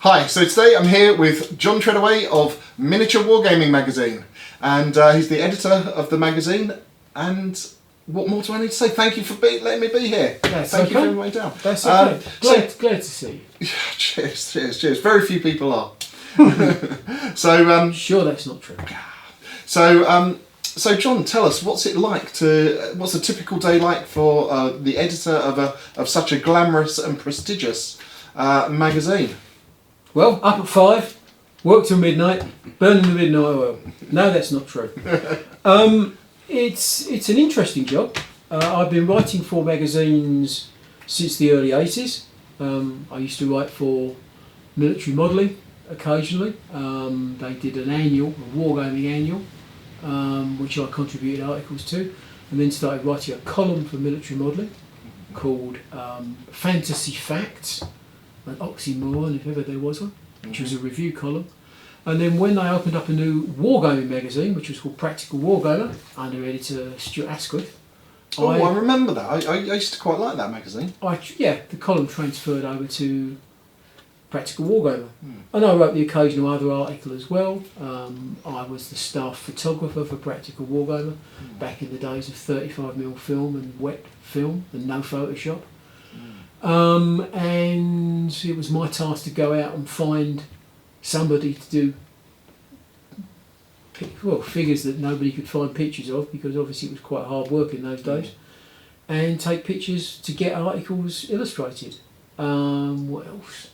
Hi, so today I'm here with John Treadaway of Miniature Wargaming magazine, and he's the editor of the magazine. And what more do I need to say? Thank you for letting me be here. Thank you for having me down. That's okay. Glad to see you. Cheers. Very few people are. So sure, that's not true. So John, tell us, what's a typical day like for the editor of such a glamorous and prestigious magazine? Well, up at 5, work till midnight, burning the midnight oil. No, that's not true. It's an interesting job. I've been writing for magazines since the early 80s. I used to write for Military Modelling occasionally. They did an annual, a Wargaming annual, which I contributed articles to, and then started writing a column for Military Modelling called Fantasy Facts, an oxymoron if ever there was one, which was a review column. And then when they opened up a new Wargaming magazine, which was called Practical Wargamer, under editor Stuart Asquith. I remember that. I used to quite like that magazine. The column transferred over to Practical Wargamer. And I wrote the occasional other article as well. I was the staff photographer for Practical Wargamer back in the days of 35mm film and wet film and no Photoshop. And it was my task to go out and find somebody to do figures that nobody could find pictures of, because obviously it was quite hard work in those days, and take pictures to get articles illustrated. What else?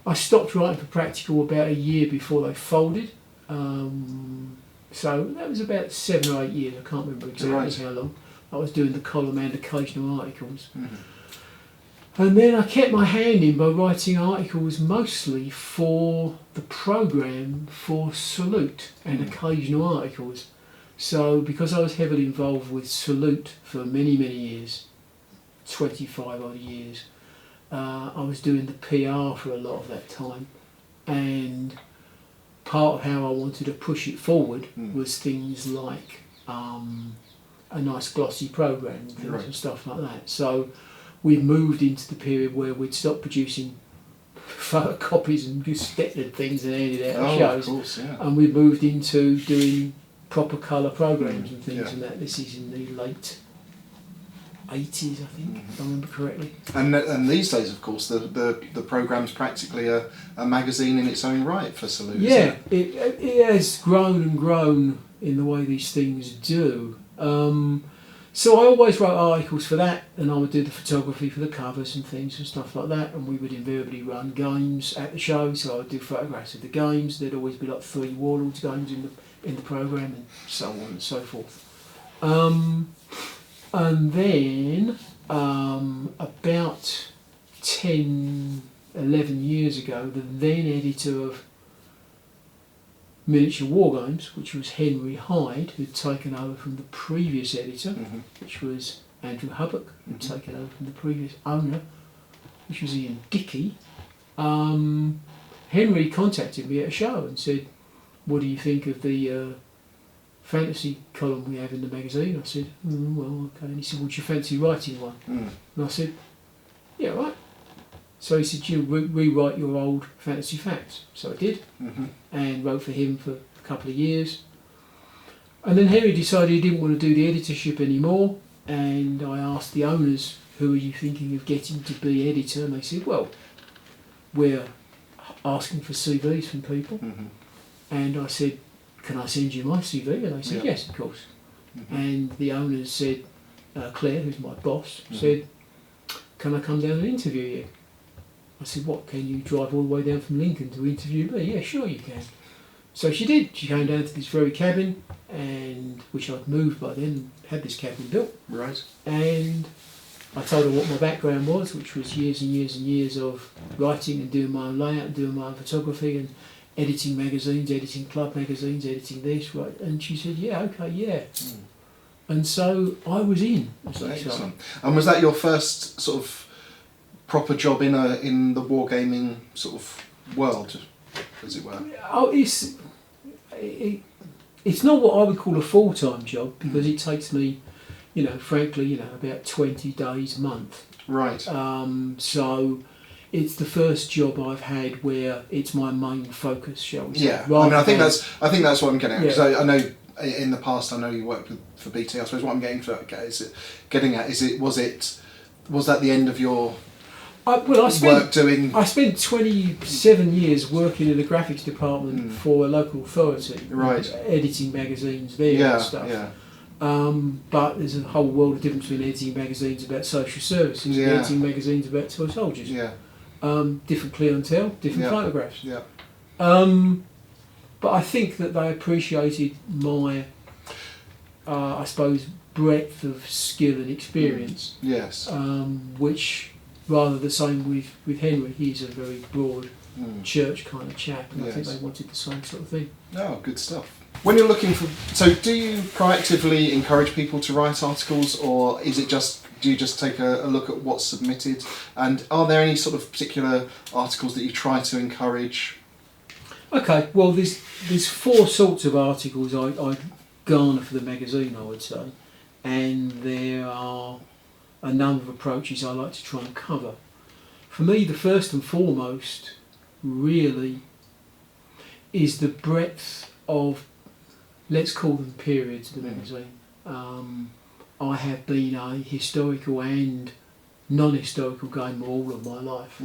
I stopped writing for Practical about a year before they folded, so that was about 7 or 8 years. I can't remember exactly how long. I was doing the column and occasional articles. And then I kept my hand in by writing articles mostly for the programme for Salute and occasional articles. So because I was heavily involved with Salute for many years, 25 odd years, I was doing the PR for a lot of that time. And part of how I wanted to push it forward was things like a nice glossy programme and stuff like that. So we've moved into the period where we'd stopped producing photocopies and just steppered things and handed out shows. Of course, yeah. And we've moved into doing proper colour programmes and things and that. This is in the late 80s, I think, if I remember correctly. And these days, of course, the programme's practically a magazine in its own right for Salute. Yeah, it has grown and grown in the way these things do. So I always wrote articles for that, and I would do the photography for the covers and things and stuff like that, and we would invariably run games at the show, so I would do photographs of the games. There'd always be like 3 Warlords games in the programme, and so on and so forth. And then about 10, 11 years ago, the then editor of Miniature Wargames, which was Henry Hyde, who'd taken over from the previous editor, which was Andrew Hubbock, who'd taken over from the previous owner, which was Ian Dickey. Henry contacted me at a show and said, "What do you think of the fantasy column we have in the magazine?" I said, "Well, okay." And he said, "Would you fancy writing one?" And I said, "Yeah, right." So he said, "You rewrite your old Fantasy Facts." So I did, and wrote for him for a couple of years. And then Henry decided he didn't want to do the editorship anymore, and I asked the owners, "Who are you thinking of getting to be editor?" And they said, "Well, we're asking for CVs from people." And I said, "Can I send you my CV?" And they said, "Yes, of course." And the owners said, Claire, who's my boss, said, "Can I come down and interview you?" I said, "What, can you drive all the way down from Lincoln to interview me?" "Yeah, sure you can." So she did. She came down to this very cabin, and which I'd moved by then and had this cabin built. Right. And I told her what my background was, which was years and years and years of writing and doing my own layout and doing my own photography and editing magazines, editing club magazines, editing this, right? And she said, "Yeah, okay, yeah." And so I was in. Excellent. And was that your first sort of proper job in the wargaming sort of world, as it were? Oh, it's not what I would call a full-time job, because it takes me, frankly, about 20 days a month. Right. So it's the first job I've had where it's my main focus, shall we say. Yeah, I mean, I think that's what I'm getting at. Because I know in the past, I know you worked for BT. I suppose what I'm getting was that the end of your work doing? I spent 27 years working in the graphics department for a local authority, right? Editing magazines there and stuff. Yeah. But there's a whole world of difference between editing magazines about social services and editing magazines about toy soldiers. Yeah. Different clientele, different photographs. Yeah. But I think that they appreciated my, I suppose, breadth of skill and experience. Yes. Which, rather the same with Henry, he's a very broad church kind of chap, and I think they wanted the same sort of thing. Oh, good stuff. When you're looking for, so do you proactively encourage people to write articles, or is it do you just take a look at what's submitted? And are there any sort of particular articles that you try to encourage? Okay, well, there's 4 sorts of articles I garner for the magazine, I would say, and there are a number of approaches I like to try and cover. For me, the first and foremost really is the breadth of, let's call them periods of the magazine. I have been a historical and non-historical gamer all of my life.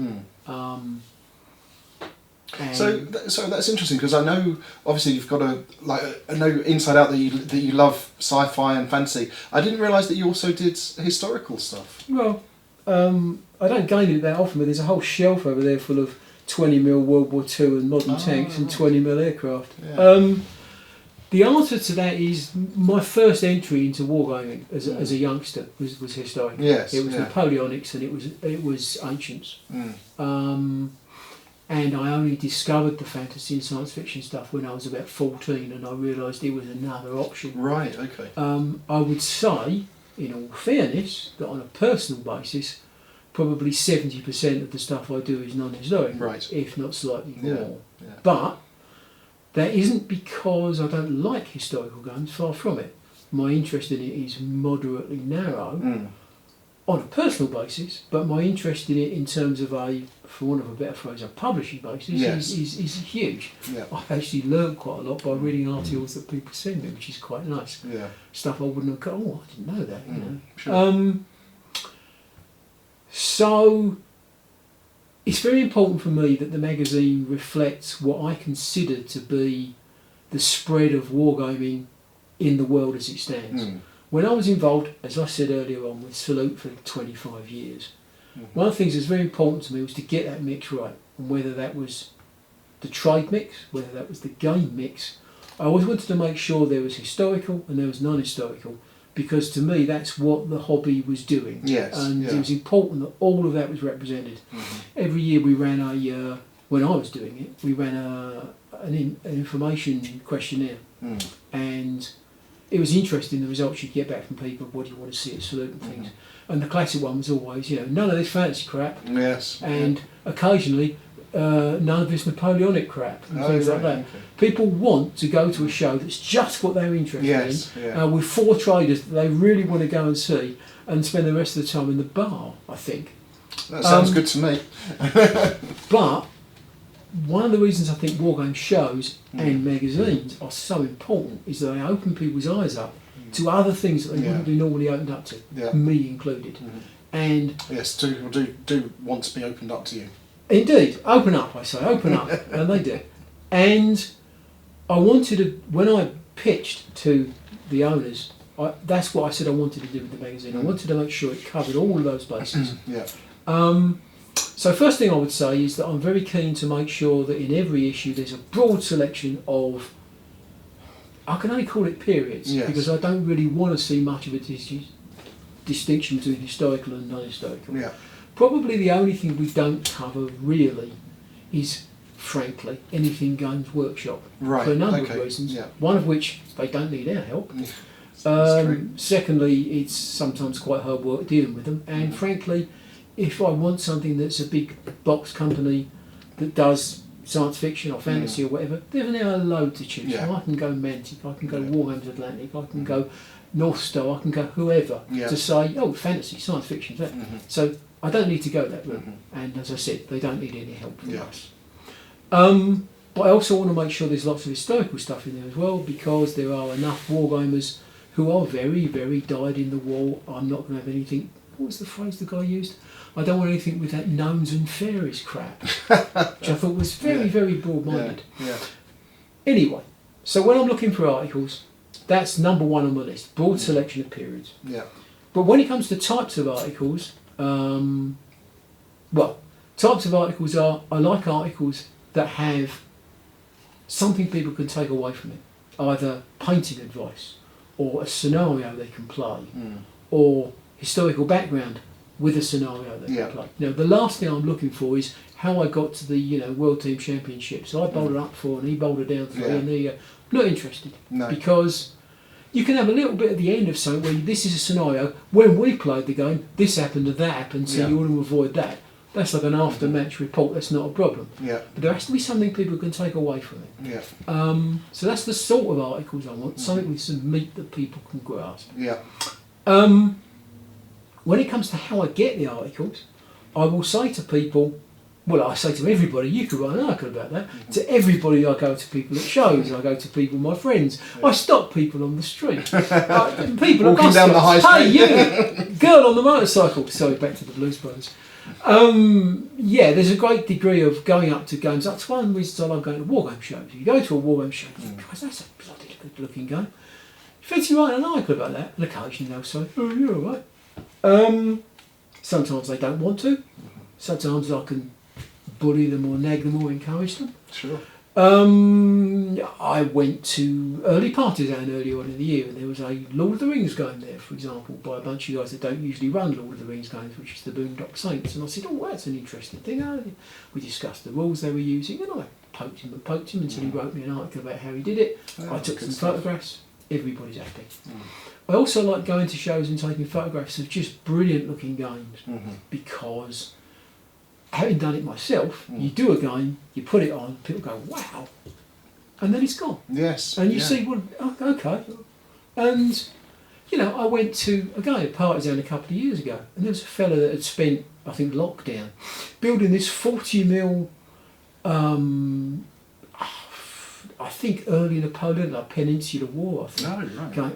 So that's interesting, because I know obviously you've got I know inside out that you love sci-fi and fantasy. I didn't realise that you also did historical stuff. Well, I don't game it that often, but there's a whole shelf over there full of 20mm World War II and modern tanks and 20mm aircraft. Yeah. The answer to that is my first entry into wargaming as a youngster was historical. Yes, it was Napoleonics and it was ancients. And I only discovered the fantasy and science fiction stuff when I was about 14, and I realised it was another option. Right. Okay. I would say, in all fairness, that on a personal basis, probably 70% of the stuff I do is non-historical, right, if not slightly more. Yeah. But that isn't because I don't like historical games, far from it. My interest in it is moderately narrow on a personal basis, but my interest in it in terms of for want of a better phrase, a publishing basis is huge. Yeah. I've actually learned quite a lot by reading articles that people send me, which is quite nice. Yeah. Stuff I wouldn't have got, I didn't know that, you know. Sure. So it's very important for me that the magazine reflects what I consider to be the spread of wargaming in the world as it stands. When I was involved, as I said earlier on, with Salute for 25 years, one of the things that's very important to me was to get that mix right. And whether that was the trade mix, whether that was the game mix, I always wanted to make sure there was historical and there was non-historical, because to me that's what the hobby was doing. Yes, and it was important that all of that was represented. Every year we ran when I was doing it, we ran an information questionnaire. And it was interesting the results you'd get back from people. What do you want to see at Salute and things? And the classic one was always, none of this fancy crap. Yes. And occasionally, none of this Napoleonic crap and things like that. Okay. People want to go to a show that's just what they're interested in, with 4 traders that they really want to go and see, and spend the rest of the time in the bar, I think. That sounds good to me. But one of the reasons I think wargame shows and magazines are so important is that they open people's eyes up to other things that they wouldn't be normally opened up to, me included. And yes, people do want to be opened up to you. Indeed, open up, I say, open up, and they do. And I wanted to, when I pitched to the owners, that's what I said I wanted to do with the magazine. I wanted to make sure it covered all of those bases. So first thing I would say is that I'm very keen to make sure that in every issue there's a broad selection of, I can only call it periods, because I don't really want to see much of a distinction between historical and non-historical. Probably the only thing we don't cover really is, frankly, anything Games Workshop, for a number of reasons, one of which they don't need our help. Secondly, it's sometimes quite hard work dealing with them, and frankly, if I want something that's a big box company that does science fiction or fantasy or whatever, there's now a load to choose from. I can go Mantic, I can go Wargames Atlantic, I can go North Star, I can go whoever to say, fantasy, science fiction. So I don't need to go that route. And as I said, they don't need any help from Yeah. us. But I also want to make sure there's lots of historical stuff in there as well, because there are enough wargamers who are very, very dyed in the wool. I'm not going to have anything. What was the phrase the guy used? I don't want anything with that gnomes and fairies crap, which I thought was very, very broad-minded. Yeah. Anyway, so when I'm looking for articles, that's number one on the list. Broad selection of periods. Yeah. But when it comes to types of articles, types of articles are, I like articles that have something people can take away from it, either painting advice, or a scenario they can play, or historical background with a scenario they can play. Now, the last thing I'm looking for is how I got to the World Team Championships. I bowled up 4 and he bowled it down 3, and he not interested, because you can have a little bit at the end of something where this is a scenario. When we played the game, this happened and that happened, so you want to avoid that. That's like an after-match report. That's not a problem. Yeah. But there has to be something people can take away from it. Yeah. So that's the sort of articles I want. Something with some meat that people can grasp. Yeah. When it comes to how I get the articles, I will say to people, well, I say to everybody, you could write an article about that. To everybody, I go to people at shows, I go to people, my friends. I stop people on the street. People walking at bus down the high stops. street. Hey, you, girl on the motorcycle. Sorry, back to the Blues Brothers. There's a great degree of going up to games. That's one of the reasons I love going to Wargame shows. You go to a Wargame show, Christ, that's a bloody good looking game. You fancy writing an article about that? And occasionally they'll say, oh, you're all right. Sometimes they don't want to. Sometimes I can bully them or nag them or encourage them. Sure. I went to early Partisan earlier on in the year, and there was a Lord of the Rings game there, for example, by a bunch of guys that don't usually run Lord of the Rings games, which is the Boondock Saints. And I said, oh, that's an interesting thing. We discussed the rules they were using, and I poked him until he wrote me an article about how he did it. I took some photographs. Everybody's happy. I also like going to shows and taking photographs of just brilliant looking games, because having done it myself, you do a game, you put it on, people go, wow, and then it's gone. Yes. And you see, well, okay. And, I went to, again, a Partisan a couple of years ago, and there was a fella that had spent, I think, lockdown, building this 40mm, I think early Napoleon, like Peninsular War, I think. Oh, right. Okay.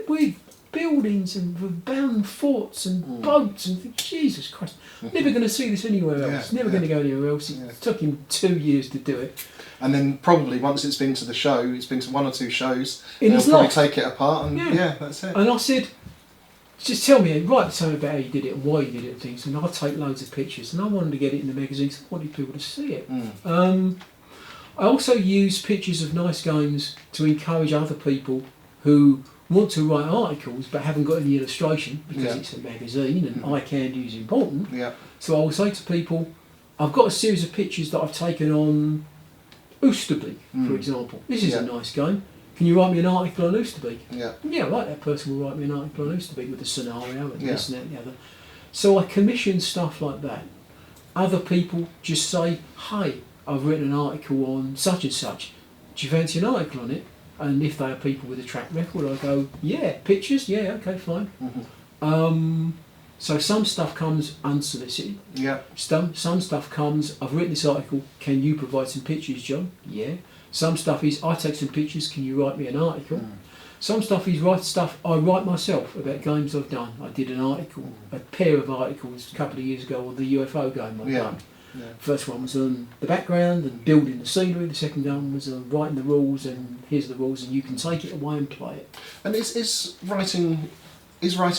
With buildings and verband forts and boats and things. Jesus Christ, never going to see this anywhere else. Never going to go anywhere else. It took him 2 years to do it. And then probably once it's been to the show, it's been to 1 or 2 shows, in they'll his probably life. take it apart and that's it. And I said, just tell me, write something about how you did it and why you did it and things, and I'll take loads of pictures. And I wanted to get it in the magazine, so I wanted people to see it. I also use pictures of nice games to encourage other people who want to write articles but haven't got any illustration, because it's a magazine and eye candy is important. So I will say to people, I've got a series of pictures that I've taken on Oosterbeek, for example. This is a nice game. Can you write me an article on Oosterbeek? Right, that person will write me an article on Oosterbeek with a scenario and this and that and the other. So I commission stuff like that. Other people just say, hey, I've written an article on such and such. Do you fancy an article on it? And if they are people with a track record, I go, pictures, okay, fine. So some stuff comes unsolicited. Some stuff comes, I've written this article, can you provide some pictures, John? Some stuff is, I take some pictures, can you write me an article? Some stuff is stuff I write myself about games I've done. I did an article, a pair of articles a couple of years ago on the UFO game I've done. First one was on the background and building the scenery. The second one was on writing the rules, and here's the rules, and you can take it away and play it. And is writing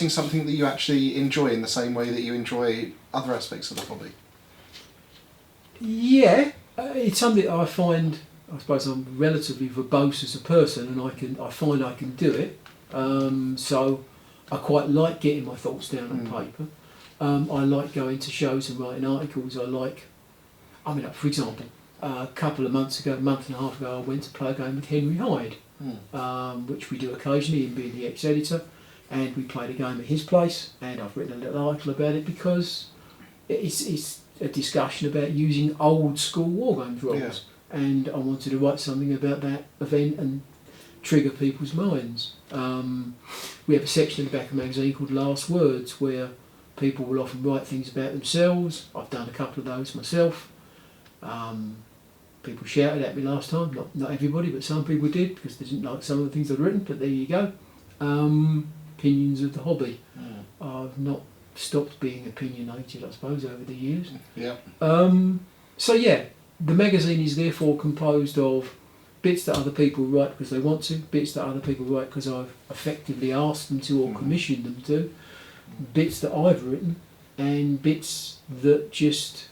something that you actually enjoy in the same way that you enjoy other aspects of the hobby? It's something I find. I suppose I'm relatively verbose as a person, and I find I can do it. So I quite like getting my thoughts down on paper. I like going to shows and writing articles. For example, a couple of months ago, a month and a half ago, I went to play a game with Henry Hyde, which we do occasionally, him being the ex-editor, and we played a game at his place, and I've written a little article about it because it's a discussion about using old school wargames rules, and I wanted to write something about that event and trigger people's minds. We have a section in the back of the magazine called Last Words, where People will often write things about themselves. I've done a couple of those myself. People shouted at me last time, not everybody, but some people did, because they didn't like some of the things I'd written, but there you go. Opinions of the hobby. I've not stopped being opinionated, I suppose, over the years. Yeah. So yeah, the magazine is therefore composed of bits that other people write because they want to, bits that other people write because I've effectively asked them to or commissioned them to, bits that I've written, and bits that just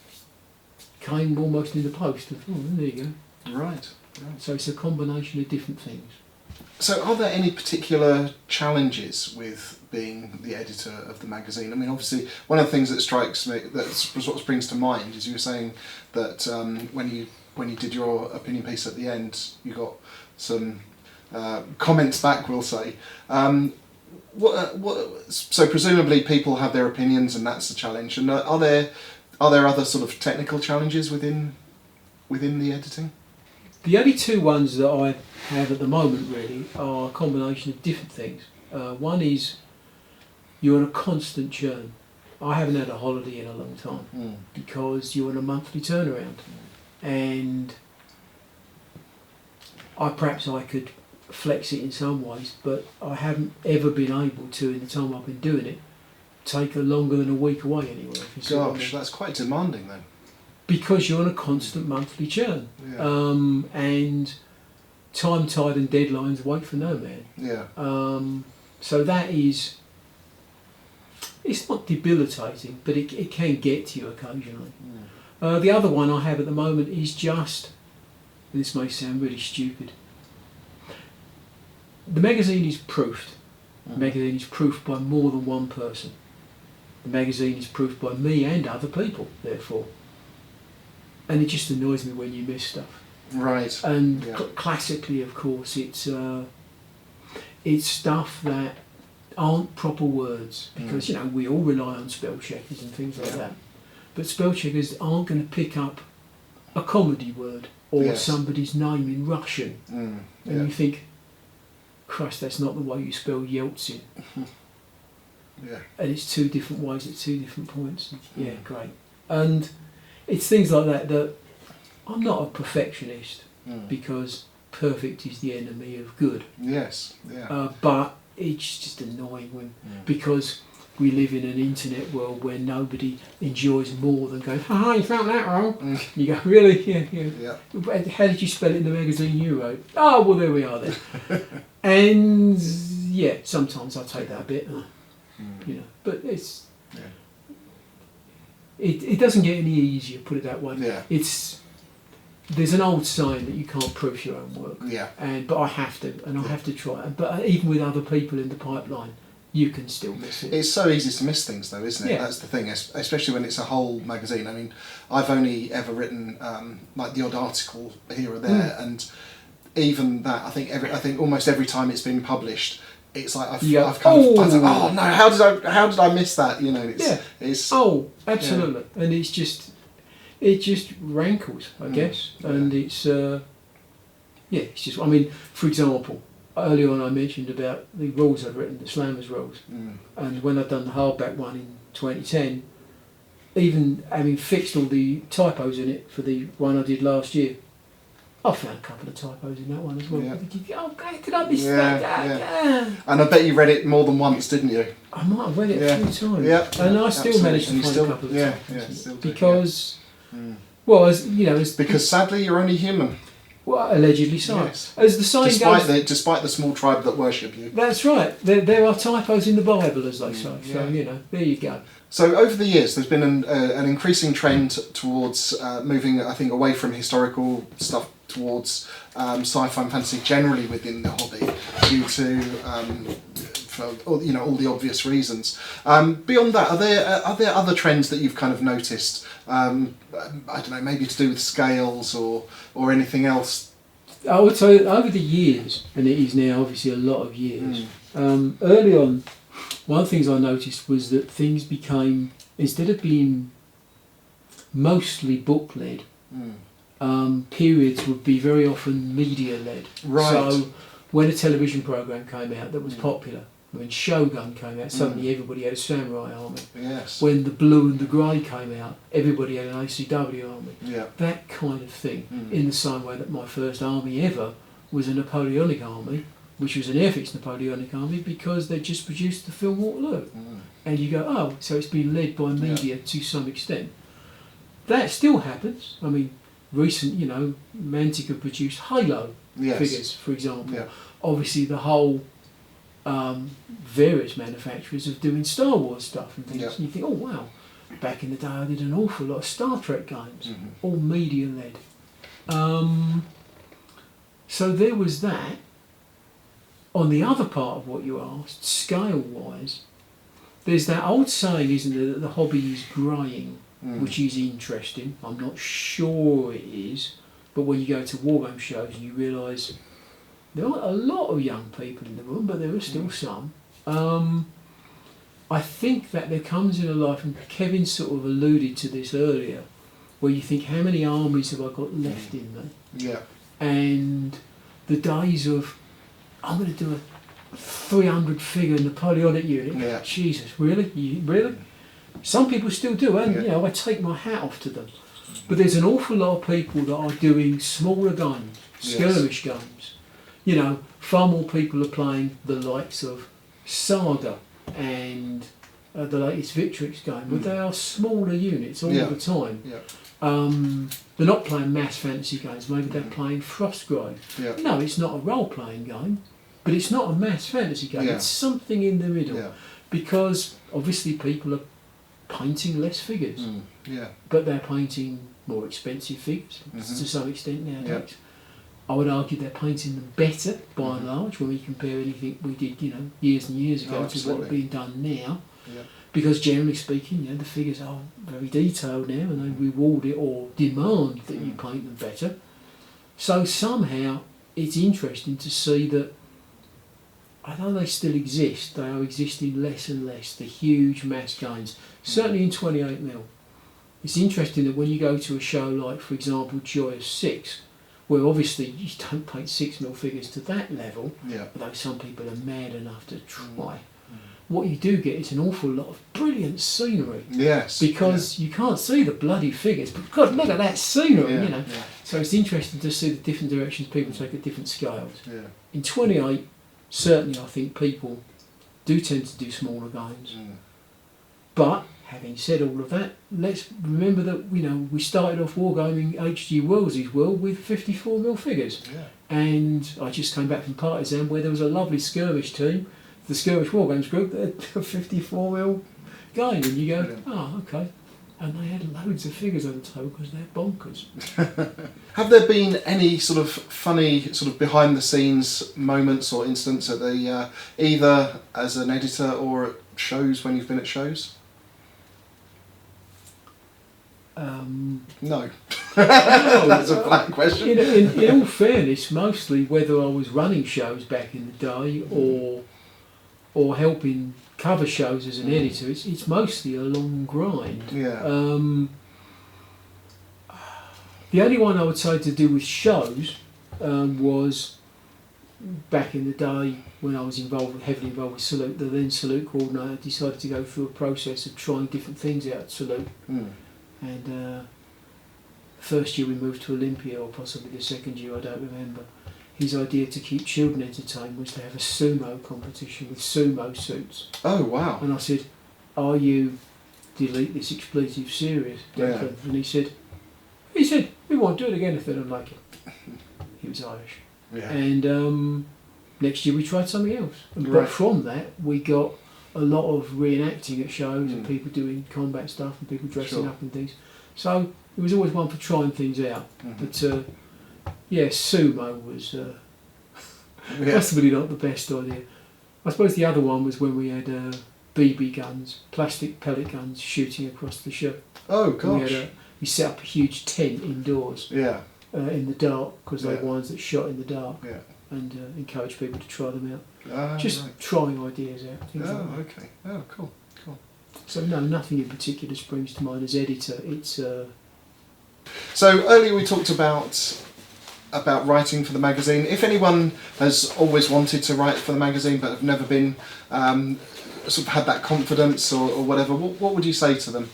came almost in the post. Oh, there you go. Right. So it's a combination of different things. So are there any particular challenges with being the editor of the magazine? I mean, obviously, one of the things that strikes me, that sort of springs to mind, is you were saying that when you did your opinion piece at the end, you got some comments back, we'll say. So presumably people have their opinions, and that's the challenge. And are there other sort of technical challenges within the editing? The only two ones that I have at the moment really are a combination of different things. One is you're on a constant churn. I haven't had a holiday in a long time because you're on a monthly turnaround, and perhaps I could flex it in some ways, but I haven't ever been able to, in the time I've been doing it, take a longer than a week away anywhere. Gosh, that's quite demanding then. Because you're on a constant monthly churn, Yeah. and time, tide and deadlines wait for no man. Yeah. So that is, it's not debilitating, but it can get to you occasionally. The other one I have at the moment is just, this may sound really stupid, the magazine is proofed. The magazine is proofed by more than one person. The magazine is proofed by me and other people, therefore. And it just annoys me when you miss stuff. Right. And classically, of course, it's stuff that aren't proper words, because you know we all rely on spell checkers and things like that. But spell checkers aren't going to pick up a comedy word or somebody's name in Russian, and you think, Christ, that's not the way you spell Yeltsin. And it's two different ways at two different points. Yeah, great. And it's things like that I'm not a perfectionist, because perfect is the enemy of good. Yes, yeah. But it's just annoying when, because we live in an internet world where nobody enjoys more than going, "Ha, you found that wrong." You go, "Really? Yeah. How did you spell it in the magazine you wrote?" "Oh, well, there we are then." And yeah, sometimes I take that a bit, you know, but it's it doesn't get any easier, put it that way. Yeah. There's an old saying that you can't proof your own work. Yeah. But I have to, and I have to try. But even with other people in the pipeline, you can still miss it. It's so easy to miss things, though, isn't it? Yeah. That's the thing, especially when it's a whole magazine. I mean, I've only ever written like the odd article here or there, and even that, I think almost every time it's been published, it's like I've kind of I don't, oh no, how did I miss that? You know, it's absolutely, and it just rankles, I guess, and it's it's just. I mean, for example, earlier on I mentioned about the rules I'd written, the Slammers rules, and when I'd done the hardback one in 2010, even having fixed all the typos in it for the one I did last year, I found a couple of typos in that one as well. Yeah. Oh, God, did I miss that? And I bet you read it more than once, didn't you? I might have read it a few times. Yeah. And I still managed to find a couple of typos. Because, well, as you know, because sadly you're only human. Well, allegedly so. Yes. As the saying goes, despite the small tribe that worship you. That's right. There are typos in the Bible, as they say. So you know, there you go. So over the years, there's been an increasing trend towards moving, I think, away from historical stuff towards sci-fi and fantasy generally within the hobby, due to for all the obvious reasons. Beyond that, are there other trends that you've kind of noticed? I don't know, maybe to do with scales or anything else. I would say over the years, and it is now obviously a lot of years. Early on, one of the things I noticed was that things became, instead of being mostly book led, periods would be very often media led. Right. So when a television program came out that was popular, When Shogun came out, suddenly everybody had a samurai army. Yes. When the blue and the grey came out, everybody had an ACW army. Yeah. That kind of thing. In the same way that my first army ever was a Napoleonic army, which was an airfix Napoleonic army because they just produced the film Waterloo. And you go, oh, so it's been led by media to some extent. That still happens. I mean, recent, Mantic produced Halo figures, for example. Yeah. Obviously, the whole various manufacturers of doing Star Wars stuff and things. Yeah. And you think, oh wow, back in the day I did an awful lot of Star Trek games, all media led. So there was that. On the other part of what you asked, scale wise, there's that old saying, isn't there, that the hobby is greying, which is interesting. I'm not sure it is, but when you go to wargame shows you realise there aren't a lot of young people in the room, but there are still some. I think that there comes in a life, and Kevin sort of alluded to this earlier, where you think, how many armies have I got left in me? Yeah. And the days of, I'm going to do a 300 figure Napoleonic unit. Yeah. Jesus, really? Really? Some people still do, and I take my hat off to them. But there's an awful lot of people that are doing smaller guns, skirmish games. Far more people are playing the likes of Saga and the latest Victrix game, but they are smaller units all the time. Yeah. They're not playing mass fantasy games, maybe they're playing Frostgrave. Yeah. No, it's not a role-playing game, but it's not a mass fantasy game. Yeah. It's something in the middle. Yeah. Because obviously people are painting less figures, Yeah. but they're painting more expensive figures to some extent nowadays. Yeah. I would argue they're painting them better by and large when we compare anything we did, years and years ago to what's being done now. Yeah. Because generally speaking, the figures are very detailed now, and they reward it or demand that you paint them better. So somehow it's interesting to see that, although they still exist, they are existing less and less, the huge mass gains, certainly in 28mm. It's interesting that when you go to a show like, for example, Joy of 6, where obviously you don't paint 6mm figures to that level, although some people are mad enough to try, what you do get is an awful lot of brilliant scenery. Yes. Because you can't see the bloody figures, but God, look at that scenery, So it's interesting to see the different directions people take at different scales. Yeah. In 28, certainly I think people do tend to do smaller games. But having said all of that, let's remember that we started off wargaming H.G. Wells's world with 54mm figures. Yeah. And I just came back from Partisan where there was a lovely skirmish team, the Skirmish Wargames group, that had a 54mm game, and you go, oh, okay. And they had loads of figures on the table because they're bonkers. Have there been any sort of funny, sort of behind the scenes moments or incidents at the either as an editor or at shows when you've been at shows? No. That's a blank question. In all fairness, mostly whether I was running shows back in the day or helping cover shows as an editor, it's mostly a long grind. Yeah. The only one I would say to do with shows was back in the day when I was heavily involved with Salute. The then Salute coordinator decided to go through a process of trying different things out at Salute. And first year we moved to Olympia, or possibly the second year, I don't remember. His idea to keep children entertained was to have a sumo competition with sumo suits. Oh, wow. And I said, are you, delete this expletive, serious, Declan? And he said, we won't do it again if they don't like it. He was Irish. Yeah. And next year we tried something else. But from that we got a lot of reenacting at shows and people doing combat stuff and people dressing up and things. So it was always one for trying things out. But sumo was possibly not the best idea. I suppose the other one was when we had BB guns, plastic pellet guns, shooting across the ship. Oh gosh! We set up a huge tent indoors. Yeah. In the dark, because they were ones that shot in the dark. Yeah. And encourage people to try them out. Just trying ideas out. Things like that. Okay. Oh, cool. So no, nothing in particular springs to mind as editor. It's. So earlier we talked about about writing for the magazine. If anyone has always wanted to write for the magazine but have never been sort of had that confidence or whatever, what would you say to them?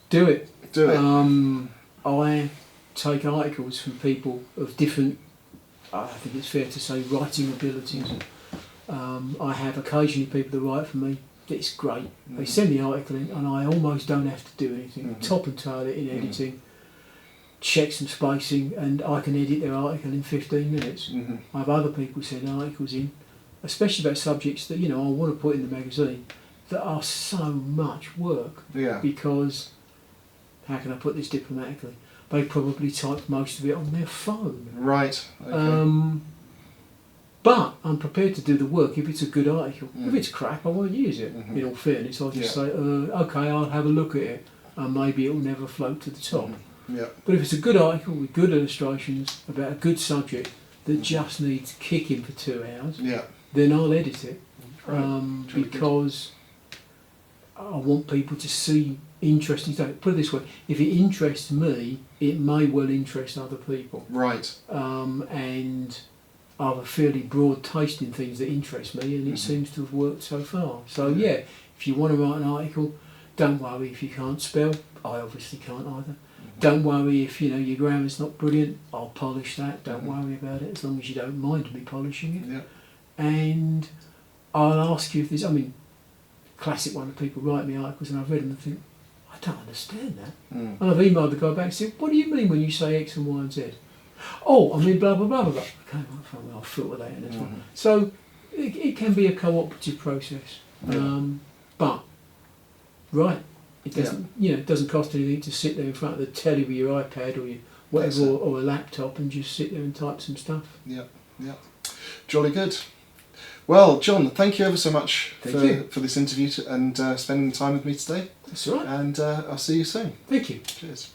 Do it. Do it. I take articles from people of different, I think it's fair to say, writing abilities. I have occasionally people that write for me. It's great. They send the article in and I almost don't have to do anything. Top and tail it in editing, check some spacing, and I can edit their article in 15 minutes. I have other people send articles in, especially about subjects that, you know, I want to put in the magazine, that are so much work. Yeah. Because, how can I put this diplomatically? They probably type most of it on their phone. Right. Okay. But I'm prepared to do the work if it's a good article. If it's crap, I won't use it. In all fairness, I'll just say, okay, I'll have a look at it, and maybe it will never float to the top. Yeah. But if it's a good article with good illustrations about a good subject that just needs kicking for 2 hours, then I'll edit it. Because I want people to see interesting stuff. Put it this way, if it interests me, it may well interest other people. Right. And I have a fairly broad taste in things that interest me, and it seems to have worked so far. So yeah, if you want to write an article, don't worry if you can't spell. I obviously can't either. Don't worry if, you know, your grammar's not brilliant. I'll polish that. Don't worry about it, as long as you don't mind me polishing it. Yeah. And I'll ask you if there's, I mean, classic one of people write me articles and I've read them and think, I don't understand that. And I've emailed the guy back and said, what do you mean when you say X and Y and Z? Oh, I mean blah blah blah blah blah. Okay, I'll filter that in as well. So it can be a cooperative process. But right, it doesn't it doesn't cost anything to sit there in front of the telly with your iPad or your whatever or a laptop and just sit there and type some stuff. Yeah, yeah. Jolly good. Well, John, thank you ever so much for this interview and spending time with me today. That's all right. And I'll see you soon. Thank you. Cheers.